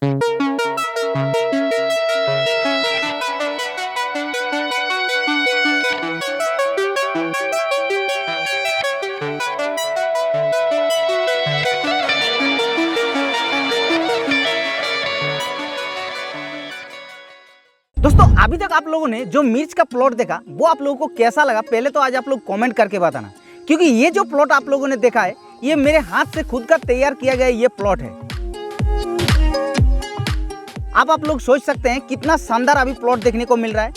दोस्तों अभी तक आप लोगों ने जो मिर्च का प्लॉट देखा वो आप लोगों को कैसा लगा, पहले तो आज आप लोग कमेंट करके बताना, क्योंकि ये जो प्लॉट आप लोगों ने देखा है ये मेरे हाथ से खुद का तैयार किया गया ये प्लॉट है। आप लोग सोच सकते हैं कितना शानदार अभी प्लॉट देखने को मिल रहा है।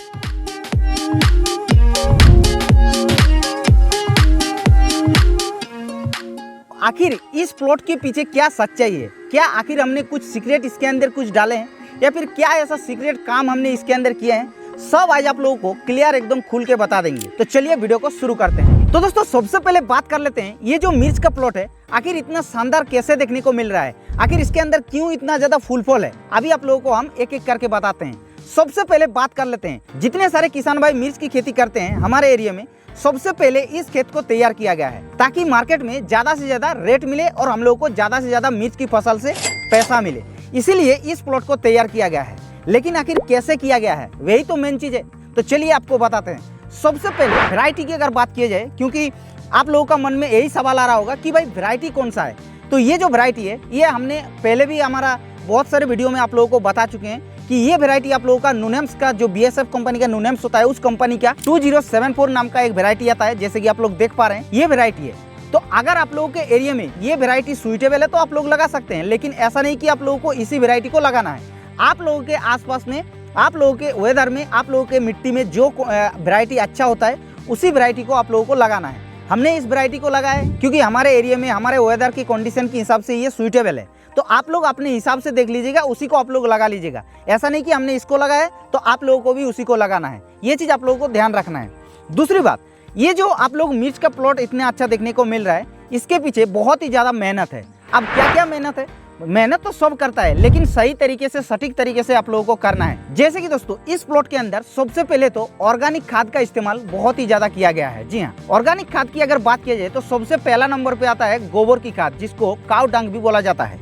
आखिर इस प्लॉट के पीछे क्या सच्चाई है, क्या आखिर हमने कुछ सीक्रेट इसके अंदर कुछ डाले हैं या फिर क्या ऐसा सीक्रेट काम हमने इसके अंदर किया है, सब आज आप लोगों को क्लियर एकदम खुल के बता देंगे। तो चलिए वीडियो को शुरू करते हैं। तो दोस्तों सबसे पहले बात कर लेते हैं ये जो मिर्च का प्लॉट है आखिर इतना शानदार कैसे देखने को मिल रहा है, आखिर इसके अंदर क्यों इतना ज्यादा फूल फॉल है, अभी आप लोगों को हम एक एक करके बताते हैं। सबसे पहले बात कर लेते हैं जितने सारे किसान भाई मिर्च की खेती करते हैं हमारे एरिया में, सबसे पहले इस खेत को तैयार किया गया है ताकि मार्केट में ज्यादा से ज्यादा रेट मिले और हम लोगों को ज्यादा से ज्यादा मिर्च की फसल से पैसा मिले, इसीलिए इस प्लॉट को तैयार किया गया है। लेकिन आखिर कैसे किया गया है वही तो मेन चीज है, तो चलिए आपको बताते हैं। सबसे पहले वैरायटी की अगर बात की जाए, क्योंकि आप लोगों का मन में यही सवाल आ रहा होगा कि भाई वैरायटी कौन सा है, तो ये जो वैरायटी है ये हमने पहले भी हमारा बहुत सारे वीडियो में आप लोगों को बता चुके हैं कि ये वैरायटी आप लोगों का नूनेम्स का जो BSF कंपनी का नूनेम्स होता है उस कंपनी का 2074 नाम का एक वैरायटी आता है, जैसे कि आप लोग देख पा रहे हैं ये वैरायटी है। तो अगर आप लोगों के एरिया में ये वैरायटी सुइटेबल है तो आप लोग लगा सकते हैं, लेकिन ऐसा नहीं कि आप लोगों को इसी वैरायटी को लगाना है। आप लोगों के आसपास में, आप लोगों के वेदर में, आप लोगों के मिट्टी में जो वैरायटी अच्छा होता है उसी वैरायटी को आप लोगों को लगाना है। हमने इस वैरायटी को लगाया है क्योंकि हमारे एरिया में हमारे वेदर की कंडीशन के हिसाब से ये सुइटेबल है, तो आप लोग अपने हिसाब से देख लीजिएगा, उसी को आप लोग लगा लीजिएगा। ऐसा नहीं कि हमने इसको लगाया तो आप लोगों को भी उसी को लगाना है, ये चीज़ आप लोगों को ध्यान रखना है। दूसरी बात, ये जो आप लोग मिर्च का प्लॉट इतना अच्छा देखने को मिल रहा है इसके पीछे बहुत ही ज़्यादा मेहनत है। अब क्या क्या मेहनत है, मेहनत तो सब करता है लेकिन सही तरीके से, सटीक तरीके से आप लोगों को करना है। जैसे कि दोस्तों इस प्लॉट के अंदर सबसे पहले तो ऑर्गेनिक खाद का इस्तेमाल बहुत ही ज्यादा किया गया है। जी हाँ, ऑर्गेनिक खाद की अगर बात की जाए तो सबसे पहला नंबर पे आता है गोबर की खाद, जिसको काऊ डंग भी बोला जाता है।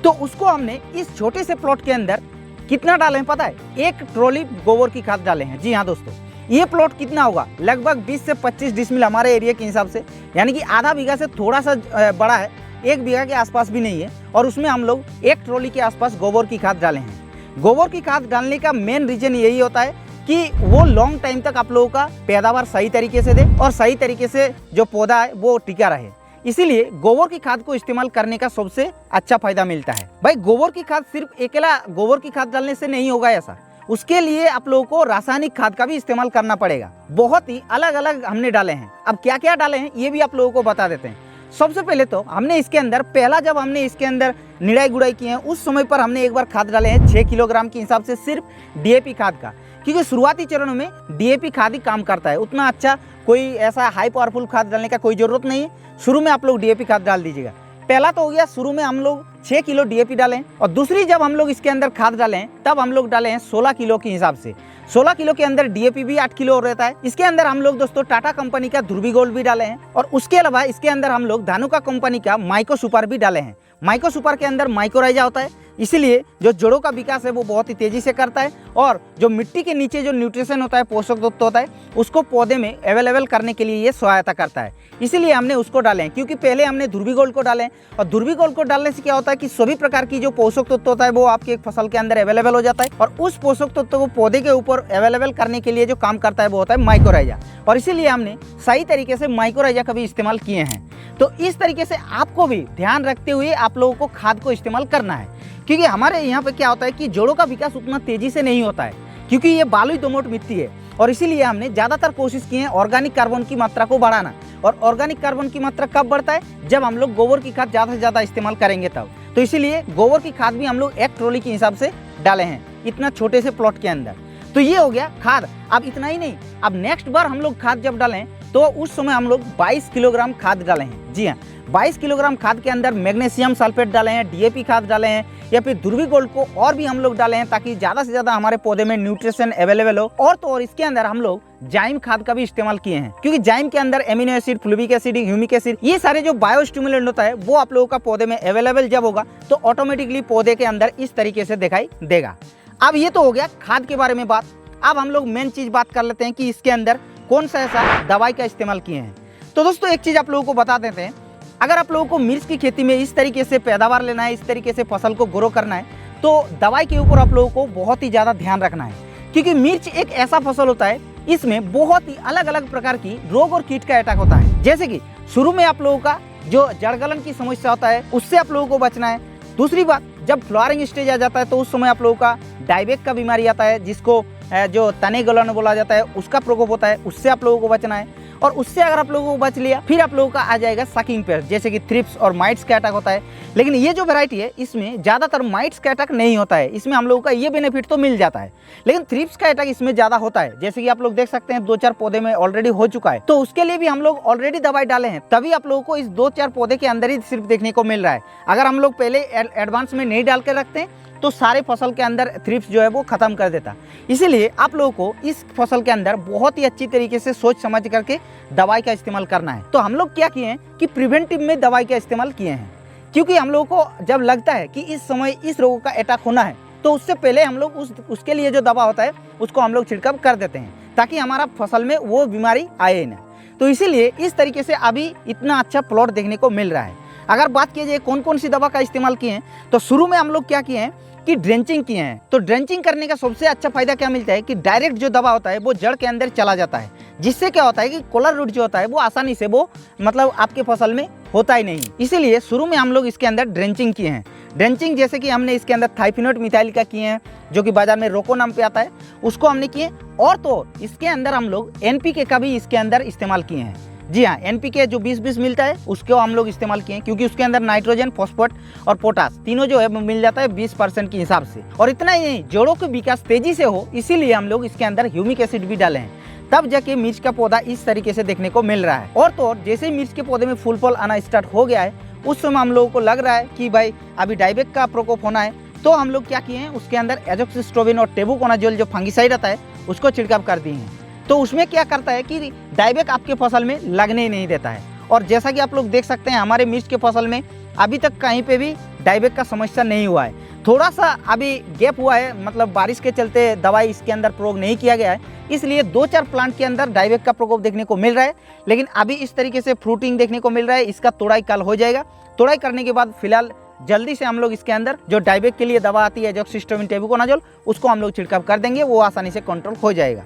तो उसको हमने इस छोटे से प्लॉट के अंदर कितना डाले हैं पता है, 1 ट्रॉली गोबर की खाद डाले हैं। जी हाँ दोस्तों, ये प्लॉट कितना होगा, लगभग 20 से 25 डिसमिल हमारे एरिया के हिसाब से, यानी कि आधा बीघा से थोड़ा सा बड़ा है, 1 बीघा के आसपास भी नहीं है, और उसमें हम लोग 1 ट्रॉली के आसपास गोबर की खाद डाले हैं। गोबर की खाद डालने का मेन रीजन यही होता है कि वो लॉन्ग टाइम तक आप लोगों का पैदावार सही तरीके से दे और सही तरीके से जो पौधा है वो टिका रहे, इसीलिए गोबर की खाद को इस्तेमाल करने का सबसे अच्छा फायदा मिलता है। भाई गोबर की खाद सिर्फ अकेला गोबर की खाद डालने से नहीं होगा ऐसा, उसके लिए आप लोगों को रासायनिक खाद का भी इस्तेमाल करना पड़ेगा। बहुत ही अलग अलग हमने डाले हैं। अब क्या क्या डाले हैं ये भी आप लोगों को बता देते हैं। सबसे पहले तो हमने इसके अंदर पहला जब हमने इसके अंदर निराई गुड़ाई किए हैं उस समय पर हमने एक बार खाद डाले हैं 6 किलोग्राम के हिसाब से सिर्फ DAP खाद का, क्योंकि शुरुआती चरणों में DAP खाद ही काम करता है, उतना अच्छा कोई ऐसा हाई पावरफुल खाद डालने का कोई जरूरत नहीं है। शुरू में आप लोग DAP खाद डाल दीजिएगा। पहला तो हो गया, शुरू में हम लोग 6 किलो DAP डालें, और दूसरी जब हम लोग इसके अंदर खाद डालें तब हम लोग डाले हैं 16 किलो के हिसाब से। 16 किलो के अंदर DAP भी 8 किलो रहता है। इसके अंदर हम लोग दोस्तों टाटा कंपनी का ध्रुवी गोल्ड भी डाले हैं, और उसके अलावा इसके अंदर हम लोग धानुका कंपनी का माइक्रो सुपर भी डाले हैं। माइक्रो सुपर के अंदर माइक्रोराइजा होता है, इसीलिए जो जड़ों का विकास है वो बहुत ही तेजी से करता है, और जो मिट्टी के नीचे जो न्यूट्रिशन होता है, पोषक तत्व होता है, उसको पौधे में अवेलेबल करने के लिए ये सहायता करता है। इसीलिए हमने उसको डाले हैं, क्योंकि पहले हमने ध्रुवी गोल्ड को डाले, और ध्रुवी गोल्ड को डालने से क्या होता है कि सभी प्रकार की जो पोषक तत्व होता है वो आपके फसल के अंदर अवेलेबल हो जाता है, और उस पोषक तत्व को पौधे के ऊपर अवेलेबल करने के लिए जो काम करता है वो होता है माइक्रोराइजा, और इसीलिए हमने सही तरीके से माइक्रोराइजा का भी इस्तेमाल किए हैं। तो इस तरीके से आपको भी ध्यान रखते हुए आप लोगों को खाद को इस्तेमाल करना है, क्योंकि हमारे यहाँ पे क्या होता है कि जड़ों का विकास उतना तेजी से नहीं होता है, क्योंकि ये बालुई दोमट मिट्टी है, और इसीलिए हमने ज़्यादातर कोशिश की है ऑर्गेनिक कार्बन की मात्रा को बढ़ाना। और ऑर्गेनिक कार्बन की मात्रा कब बढ़ता है, जब हम लोग गोबर की खाद ज़्यादा से ज़्यादा इस्तेमाल करेंगे तब। तो इसीलिए गोबर की खाद भी हम लोग 1 ट्रॉली के हिसाब से डाले हैं इतना छोटे से प्लॉट के अंदर। तो ये हो गया खाद। अब इतना ही नहीं, अब नेक्स्ट बार हम लोग खाद जब डालें तो उस समय हम लोग 22 किलोग्राम खाद डाले हैं। जी हाँ, 22 किलोग्राम खाद के अंदर मैग्नीशियम सल्फेट डाले हैं, डीएपी खाद डाले हैं या फिर ध्रुवी गोल्ड को और भी हम लोग डाले हैं ताकि ज़्यादा से ज़्यादा हमारे पौधे में न्यूट्रिशन अवेलेबल हो। और तो और इसके अंदर हम लोग जाइम खाद का भी इस्तेमाल किए हैं, क्योंकि जाइम के अंदर amino acid, fulvic acid, humic acid, ये सारे जो बायो स्टिमुलेंट होता है वो आप लोगों का पौधे में अवेलेबल जब होगा तो ऑटोमेटिकली पौधे के अंदर इस तरीके से दिखाई देगा। अब ये तो हो गया खाद के बारे में बात। अब हम लोग मेन चीज बात कर लेते हैं कि इसके अंदर कौन सा ऐसा दवाई का इस्तेमाल किए हैं। तो दोस्तों एक चीज आप लोगों को बता देते हैं, अगर आप लोगों को मिर्च की खेती में इस तरीके से पैदावार लेना है, इस तरीके से फसल को ग्रो करना है, तो दवाई के ऊपर आप लोगों को बहुत ही ज़्यादा ध्यान रखना है, क्योंकि मिर्च एक ऐसा फसल होता है, इसमें बहुत ही अलग अलग प्रकार की रोग और कीट का अटैक होता है। जैसे कि शुरू में आप लोगों का जो जड़गलन की समस्या होता है उससे आप लोगों को बचना है। दूसरी बात, जब फ्लावरिंग स्टेज आ जाता है तो उस समय आप लोगों का डायबेक का बीमारी आता है, जिसको जो तने गलन बोला जाता है, उसका प्रकोप होता है, उससे आप लोगों को बचना है। और उससे अगर आप लोगों को बच लिया, फिर आप लोगों का आ जाएगा सकिंग पेस्ट, जैसे कि थ्रिप्स और माइट्स का अटैक होता है। लेकिन ये जो वैरायटी है इसमें ज़्यादातर माइट्स का अटैक नहीं होता है, इसमें हम लोगों का ये बेनिफिट तो मिल जाता है, लेकिन थ्रिप्स का अटैक इसमें ज़्यादा होता है। जैसे कि आप लोग देख सकते हैं 2-4 पौधे में ऑलरेडी हो चुका है, तो उसके लिए भी हम लोग ऑलरेडी दवाई डाले हैं, तभी आप लोगों को इस 2-4 पौधे के अंदर ही सिर्फ देखने को मिल रहा है। अगर हम लोग पहले एडवांस में नहीं डाल के रखते हैं तो सारे फसल के अंदर थ्रिप्स जो है वो खत्म कर देता। इसीलिए आप लोगों को इस फसल के अंदर बहुत ही अच्छी तरीके से सोच समझ करके दवाई का इस्तेमाल करना है। तो हम लोग क्या किए हैं कि प्रिवेंटिव में दवाई का इस्तेमाल किए हैं, क्योंकि हम लोगों को जब लगता है कि इस समय इस रोग का अटैक होना है तो उससे पहले हम लोग उसके लिए जो दवा होता है उसको हम लोग छिड़काव कर देते हैं, ताकि हमारा फसल में वो बीमारी आए ना। तो इसीलिए इस तरीके से अभी इतना अच्छा प्लॉट देखने को मिल रहा है। अगर बात की जाए कौन कौन सी दवा का इस्तेमाल किए हैं, तो शुरू में हम लोग क्या किए हैं कि ड्रेंचिंग किए हैं। तो ड्रेंचिंग करने का सबसे अच्छा फायदा क्या मिलता है कि डायरेक्ट जो दवा होता है वो जड़ के अंदर चला जाता है, जिससे क्या होता है कि कॉलर रूट जो होता है वो आसानी से वो मतलब आपके फसल में होता ही नहीं। इसीलिए शुरू में हम लोग इसके अंदर ड्रेंचिंग किए हैं। ड्रेंचिंग जैसे कि हमने इसके अंदर थाइफिनोट मिथाइल का किए हैं, जो कि बाजार में रोको नाम पे आता है, उसको हमने किए। और तो इसके अंदर हम लोग NPK का भी इसके अंदर इस्तेमाल किए हैं। जी हाँ, NPK जो 20-20 मिलता है उसको हम लोग इस्तेमाल किए हैं, क्योंकि उसके अंदर नाइट्रोजन, फॉस्फेट और पोटास तीनों जो है मिल जाता है 20% के हिसाब से। और इतना ही नहीं, जड़ों का विकास तेजी से हो इसीलिए हम लोग इसके अंदर ह्यूमिक एसिड भी डाले हैं, तब जाके मिर्च का पौधा इस तरीके से देखने को मिल रहा है। और तो और जैसे ही मिर्च के पौधे में फूल फल आना स्टार्ट हो गया है, उस समय हम लोगों को लग रहा है कि भाई अभी डायबेक का प्रकोप होना है, तो हम लोग क्या किए हैं उसके अंदर एजोक्सिस्ट्रोबिन और टेबुकोनाजोल जो फंगिसाइड आता है उसको छिड़काव कर दिए हैं। तो उसमें क्या करता है कि डायबेक आपके फसल में लगने ही नहीं देता है। और जैसा कि आप लोग देख सकते हैं हमारे मिर्च के फसल में अभी तक कहीं पे भी डायबेक का समस्या नहीं हुआ है। थोड़ा सा अभी गैप हुआ है, मतलब बारिश के चलते दवाई इसके अंदर प्रयोग नहीं किया गया है, इसलिए 2-4 प्लांट के अंदर डायबेक का प्रकोप देखने को मिल रहा है। लेकिन अभी इस तरीके से फ्रूटिंग देखने को मिल रहा है। इसका तोड़ाई कल हो जाएगा। तोड़ाई करने के बाद फिलहाल जल्दी से हम लोग इसके अंदर जो डायबेक के लिए दवा आती है एजोक्सिस्ट्रोबिन टेबुकोनाजोल, उसको हम लोग छिड़काव कर देंगे, वो आसानी से कंट्रोल हो जाएगा।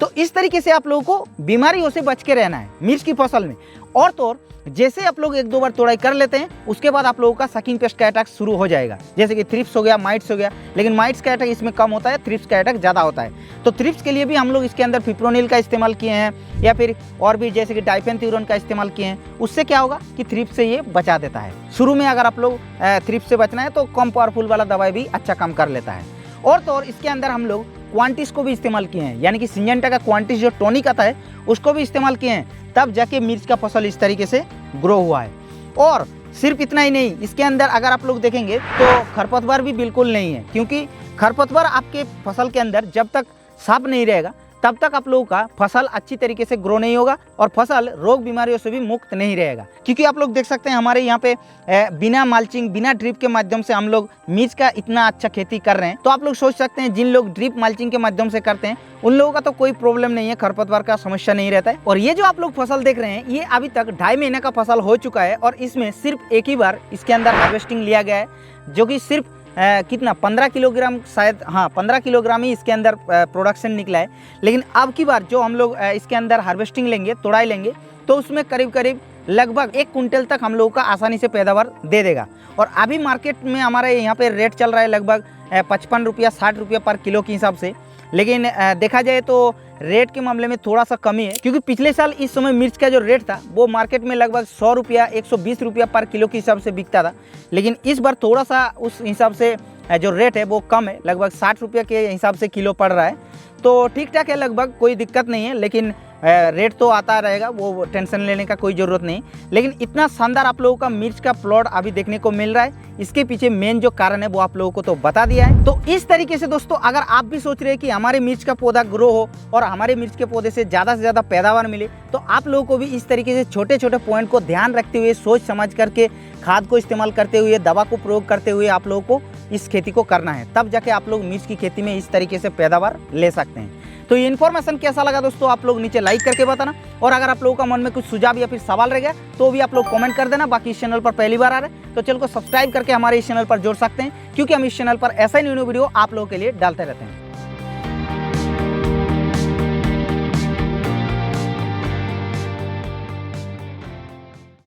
तो इस तरीके से आप लोगों को बीमारियों से बच के रहना है मिर्च की फसल में। और तो और जैसे आप लोग 1-2 बार तोड़ाई कर लेते हैं, उसके बाद आप लोगों का सकिंग पेस्ट का अटैक शुरू हो जाएगा, जैसे कि थ्रिप्स हो गया, माइट्स हो गया। लेकिन माइट्स का अटैक इसमें कम होता है, थ्रिप्स का अटैक ज़्यादा होता है। तो थ्रिप्स के लिए भी हम लोग इसके अंदर फिप्रोनिल का इस्तेमाल किए हैं, या फिर और भी जैसे कि डाइफेनथ्यूरन का इस्तेमाल किए हैं। उससे क्या होगा कि थ्रिप्स से ये बचा देता है। शुरू में अगर आप लोग थ्रिप्स से बचना है तो कम पावरफुल वाला दवाई भी अच्छा काम कर लेता है। और तो और इसके अंदर हम लोग क्वांटिस को भी इस्तेमाल किए हैं, यानी कि सिंजेंटा का क्वांटिस जो टॉनिक आता है उसको भी इस्तेमाल किए हैं, तब जाके मिर्च का फसल इस तरीके से ग्रो हुआ है। और सिर्फ इतना ही नहीं, इसके अंदर अगर आप लोग देखेंगे तो खरपतवार भी बिल्कुल नहीं है, क्योंकि खरपतवार आपके फसल के अंदर जब तक साफ नहीं रहेगा तब तक आप लोगों का फसल अच्छी तरीके से ग्रो नहीं होगा और फसल रोग बीमारियों से भी मुक्त नहीं रहेगा। क्योंकि आप लोग देख सकते हैं हमारे यहाँ पे बिना माल्चिंग, बिना ड्रिप के माध्यम से हम लोग मिर्च का इतना अच्छा खेती कर रहे हैं। तो आप लोग सोच सकते हैं जिन लोग ड्रिप माल्चिंग के माध्यम से करते हैं उन लोगों का तो कोई प्रॉब्लम नहीं है, खरपतवार का समस्या नहीं रहता है। और ये जो आप लोग फसल देख रहे हैं ये अभी तक 2.5 महीने का फसल हो चुका है, और इसमें सिर्फ एक ही बार इसके अंदर हार्वेस्टिंग लिया गया है, जो कि सिर्फ कितना 15 किलोग्राम, शायद हाँ 15 किलोग्राम ही इसके अंदर प्रोडक्शन निकला है। लेकिन अब की बार जो हम लोग इसके अंदर हार्वेस्टिंग लेंगे, तोड़ाई लेंगे, तो उसमें करीब करीब लगभग 1 कुंटल तक हम लोगों का आसानी से पैदावार दे देगा। और अभी मार्केट में हमारे यहाँ पे रेट चल रहा है लगभग 55 रुपया 60 रुपया पर किलो के हिसाब से। लेकिन देखा जाए तो रेट के मामले में थोड़ा सा कमी है, क्योंकि पिछले साल इस समय मिर्च का जो रेट था वो मार्केट में लगभग 100 रुपया 120 रुपया पर किलो के हिसाब से बिकता था। लेकिन इस बार थोड़ा सा उस हिसाब से जो रेट है वो कम है, लगभग 60 रुपये के हिसाब से किलो पड़ रहा है। तो ठीक ठाक है, लगभग कोई दिक्कत नहीं है, लेकिन रेट तो आता रहेगा, वो टेंशन लेने का कोई ज़रूरत नहीं। लेकिन इतना शानदार आप लोगों का मिर्च का प्लॉट अभी देखने को मिल रहा है, इसके पीछे मेन जो कारण है वो आप लोगों को तो बता दिया है। तो इस तरीके से दोस्तों, अगर आप भी सोच रहे हैं कि हमारे मिर्च का पौधा ग्रो हो और हमारे मिर्च के पौधे से ज़्यादा पैदावार मिले, तो आप लोगों को भी इस तरीके से छोटे छोटे पॉइंट को ध्यान रखते हुए, सोच समझ करके, खाद को इस्तेमाल करते हुए, दवा को प्रयोग करते हुए आप लोगों को इस खेती को करना है। तब जाके आप लोग मिर्च की खेती में इस तरीके से पैदावार ले सकते हैं। तो ये इन्फॉर्मेशन कैसा लगा दोस्तों, आप लोग नीचे लाइक करके बताना, और अगर आप लोगों का मन में कुछ सुझाव या फिर सवाल रह गया तो भी आप लोग कमेंट कर देना। बाकी इस चैनल पर पहली बार आ रहे हैं तो चैनल को सब्सक्राइब करके हमारे इस चैनल पर जोड़ सकते हैं, क्योंकि हम इस चैनल पर ऐसा ही न्यू वीडियो आप लोगों के लिए डालते रहते हैं।